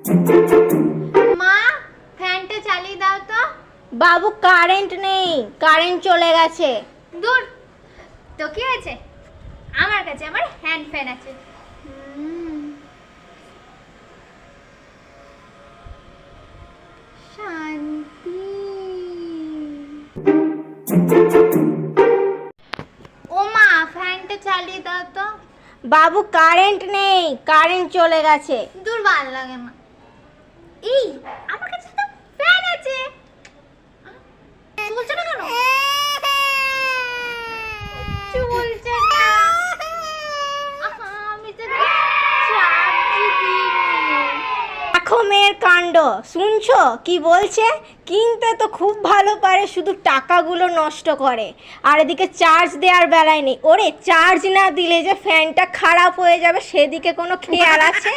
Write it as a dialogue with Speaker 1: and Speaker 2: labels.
Speaker 1: মা, ফ্যানটা চালিয়ে দাও তো।
Speaker 2: বাবু কারেন্ট নেই, কারেন্ট চলে গেছে।
Speaker 1: দূর, তো কি আছে, আমার কাছে আমার হ্যান্ড ফ্যান আছে। শান্তি। ও মা, ফ্যানটা চালিয়ে দাও তো।
Speaker 2: বাবু কারেন্ট নেই, কারেন্ট চলে গেছে।
Speaker 1: দূর, ভালো লাগে না। এই, আমার কাছে তো ফ্যান আছে। চলছে না কেন? চলছে না। আমি তো চার্জ দিইনি।
Speaker 2: দেখো মেয়ের কাণ্ড, শুনছো কি বলছে? কিনতে তো খুব ভালো পারে, শুধু টাকাগুলো নষ্ট করে। আর এদিকে চার্জ দেওয়ার বেলায় নেই। ওরে চার্জ না দিলে যে ফ্যানটা খারাপ হয়ে যাবে সেদিকে কোনো খেয়াল আছে?